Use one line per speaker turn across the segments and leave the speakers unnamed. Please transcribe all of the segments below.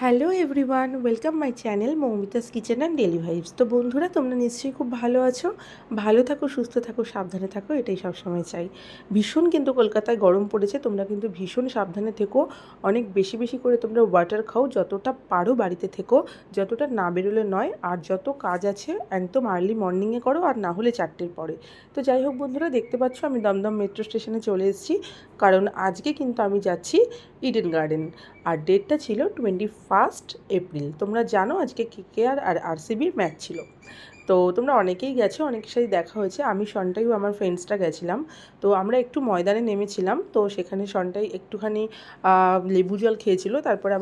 Hello everyone, welcome my channel Moumita's kitchen and daily vibes. তো বন্ধুরা, তোমরা নিশ্চয়ই খুব ভালো আছো। ভালো থাকো, সুস্থ থাকো, সাবধানে থাকো, এটাই সবসময় চাই। ভীষণ কিন্তু কলকাতায় গরম পড়েছে, তোমরা কিন্তু ভীষণ সাবধানে থেকো। অনেক বেশি বেশি করে তোমরা ওয়াটার খাও, যতটা পারো বাড়িতে থেকো, যতটা না বেরোলে নয়। আর যত কাজ আছে একদম আর্লি মর্নিংয়ে করো, আর না হলে 4টের পরে। তো যাই হোক বন্ধুরা, দেখতে পাচ্ছ আমি দমদম মেট্রো স্টেশনে চলে এসেছি, কারণ আজকে কিন্তু আমি যাচ্ছি ইডেন গার্ডেন। আর ডেটটা ছিল 21 এপ্রিল। তোমরা জানো আজকে কেকেআর আর আরসিবির ম্যাচ ছিল। তো তোমরা অনেকেই গেছো, অনেকের সাথে দেখা হয়েছে। আমি সনটাইও আমার ফ্রেন্ডসরা গেছিলাম। তো আমরা একটু ময়দানে নেমেছিলাম, তো সেখানে সনটাই একটুখানি লেবু জল খেয়েছিল। তারপরে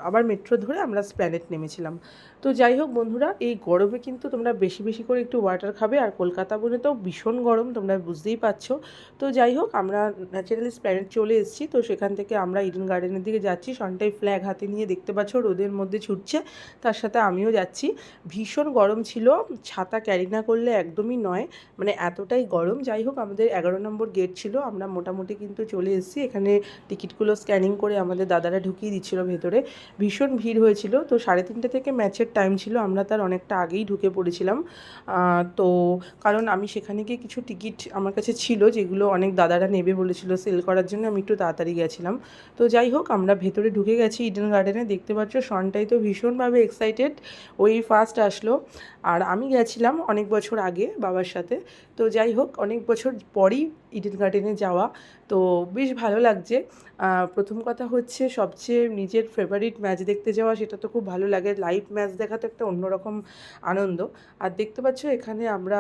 আবার মেট্রো ধরে আমরা স্প্ল্যানেড নেমেছিলাম। তো যাই হোক বন্ধুরা, এই গরমে কিন্তু তোমরা বেশি বেশি করে একটু ওয়াটার খাবে। আর কলকাতা বলে তো ভীষণ গরম, তোমরা বুঝতেই পারছো। তো যাই হোক, আমরা ন্যাচারালি স্প্ল্যানেড চলে এসেছি। তো সেখান থেকে আমরা ইডেন গার্ডেনের দিকে যাচ্ছি। সনটাই ফ্ল্যাগ হাতে নিয়ে, দেখতে পাচ্ছ রোদের মধ্যে ছুটছে, তার সাথে আমিও যাচ্ছি। ভীষণ গরম ছিল, ছাতা ক্যারি না করলে একদমই নয়, মানে এতটাই গরম। যাই হোক, আমাদের 11 নম্বর গেট ছিল, আমরা মোটামুটি কিন্তু চলে এসেছি। এখানে টিকিটগুলো স্ক্যানিং করে আমাদের দাদারা ঢুকিয়ে দিচ্ছিলো ভেতরে। ভীষণ ভিড় হয়েছিল। তো 3:30 থেকে ম্যাচের টাইম ছিল, আমরা তার অনেকটা আগেই ঢুকে পড়েছিলাম। তো কারণ আমি সেখানে গিয়ে কিছু টিকিট আমার কাছে ছিল, যেগুলো অনেক দাদারা নেবে বলেছিল সেল করার জন্য, আমি একটু তাড়াতাড়ি গেছিলাম। তো যাই হোক, আমরা ভেতরে ঢুকে গেছি ইডেন গার্ডেনে। দেখতে পাচ্ছ সনটাই তো ভীষণভাবে এক্সাইটেড, ওই ফার্স্ট আসলো। আর আমি গেছিলাম অনেক বছর আগে বাবার সাথে। তো যাই হোক, অনেক বছর পরই ইডেন গার্ডেনে যাওয়া, তো বেশ ভালো লাগছে। প্রথম কথা হচ্ছে, সবচেয়ে নিজের ফেভারিট ম্যাচ দেখতে যাওয়া, সেটা তো খুব ভালো লাগে। লাইভ ম্যাচ দেখা তো একটা অন্যরকম আনন্দ। আর দেখতে পাচ্ছ এখানে আমরা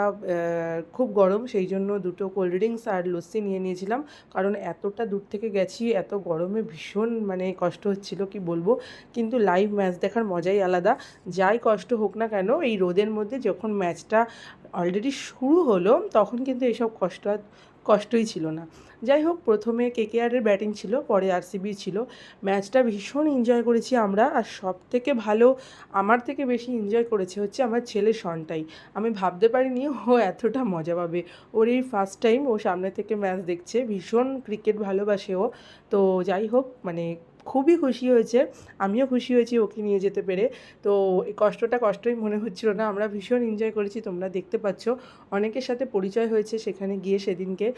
খুব গরম, সেই জন্য দুটো কোল্ড ড্রিঙ্কস আর লস্যি নিয়ে নিয়েছিলাম। কারণ এতটা দূর থেকে গেছি, এত গরমে ভীষণ মানে কষ্ট হচ্ছিল, কি বলবো। কিন্তু লাইভ ম্যাচ দেখার মজাই আলাদা। যাই কষ্ট হোক না কেন, এই রোদের মধ্যে যখন ম্যাচটা অলরেডি শুরু হলো, তখন কিন্তু এইসব কষ্টই ছিল না। যাই হোক, প্রথমে কেকেআরের ব্যাটিং ছিল, পরে আরসিবির ছিল। ম্যাচটা ভীষণ এনজয় করেছি আমরা। আর সব থেকে ভালো, আমার থেকে বেশি এনজয় করেছে হচ্ছে আমার ছেলে সনটাই। আমি ভাবতে পারিনি ও এতটা মজা পাবে। ওর এই ফার্স্ট টাইম ও সামনে থেকে ম্যাচ দেখছে, ভীষণ ক্রিকেট ভালোবাসে ও। তো যাই হোক, মানে খুবই খুশি হয়েছে। আমিও খুশি হয়েছি ওকে নিয়ে যেতে পেরে। তো এই কষ্টই মনে হচ্ছিল না, আমরা ভীষণ এনজয় করেছি। তোমরা দেখতে পাচ্ছ অনেকের সাথে পরিচয় হয়েছে সেখানে গিয়ে সেদিনকে।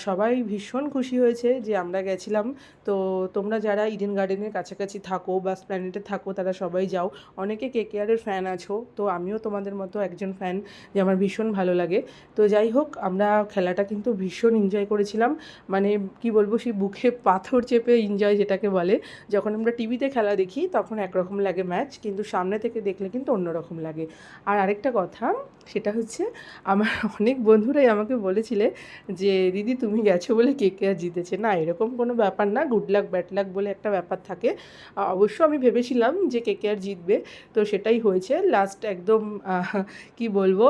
সবাই ভীষণ খুশি হয়েছে যে আমরা গেছিলাম। তো তোমরা যারা ইডেন গার্ডেনের কাছাকাছি থাকো বা স্প্ল্যানেডে থাকো, তারা সবাই যাও। অনেকে কেকেআরের ফ্যান আছো, তো আমিও তোমাদের মতো একজন ফ্যান, যে আমার ভীষণ ভালো লাগে। তো যাই হোক, আমরা খেলাটা কিন্তু ভীষণ এনজয় করেছিলাম। মানে কি বলবো, সেই বুকে পাথর চেপে এনজয় যেটাকে বলে। যখন আমরা টিভিতে খেলা দেখি তখন একরকম লাগে ম্যাচ, কিন্তু সামনে থেকে দেখলে কিন্তু অন্যরকম লাগে। আর আরেকটা কথা, সেটা হচ্ছে আমার অনেক বন্ধুরাই আমাকে বলেছিলে যে দিদি তুমি গেছো বলে কেকেআর জিতেছে। না, এরকম কোনো ব্যাপার না, গুড লাক ব্যাড লাক বলে একটা ব্যাপার থাকে। অবশ্য আমি ভেবেছিলাম যে কেকেআর জিতবে, তো সেটাই হয়েছে। লাস্ট একদম কি বলবো,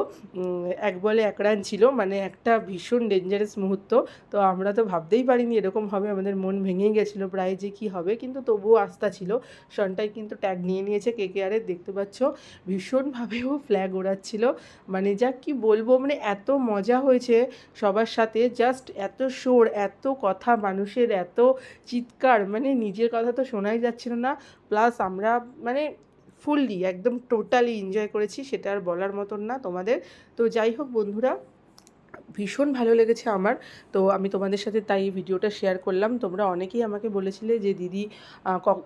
এক বলে এক রান ছিল, মানে একটা ভীষণ ডেঞ্জারাস মুহূর্ত। তো আমরা তো ভাবতেই পারিনি এরকম হবে, আমাদের মন ভেঙেই গেছিলো প্রায় যে কী হবে, কিন্তু তবুও আস্থা ছিল। সনটাই কিন্তু ট্যাগ নিয়ে নিয়েছে কেকেআরের, দেখতে পাচ্ছ ভীষণভাবেও ফ্ল্যাগ ওড়াচ্ছিল। মানে যা কি বলবো, মানে এত মজা হয়েছে সবার সাথে, জাস্ট এত শোর, এত কথা মানুষের, এত চিৎকার, মানে নিজের কথা তো শোনাই যাচ্ছিল না। প্লাস আমরা মানে ফুললি একদম টোটালি এনজয় করেছি, সেটা আর বলার মতন না তোমাদের। তো যাই হোক বন্ধুরা, ভীষণ ভালো লেগেছে আমার। তো আমি তোমাদের সাথে তাই ভিডিওটা শেয়ার করলাম। তোমরা অনেকেই আমাকে বলেছিলে যে দিদি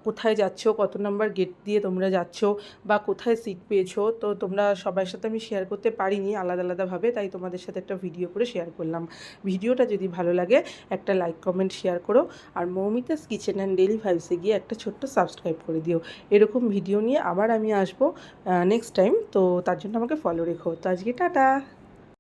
কোথায় যাচ্ছো, কত নাম্বার গেট দিয়ে তোমরা যাচ্ছো, বা কোথায় সিট পেয়েছো। তো তোমরা সবার সাথে আমি শেয়ার করতে পারিনি আলাদা আলাদাভাবে, তাই তোমাদের সাথে একটা ভিডিও করে শেয়ার করলাম। ভিডিওটা যদি ভালো লাগে একটা লাইক কমেন্ট শেয়ার করো। আর মৌমিতাস কিচেন অ্যান্ড ডেলি ভাইবসে গিয়ে একটা ছোট্ট সাবস্ক্রাইব করে দিও। এরকম ভিডিও নিয়ে আবার আমি আসবো নেক্সট টাইম, তো তার জন্য আমাকে ফলো রেখো। তো আজকে টাটা।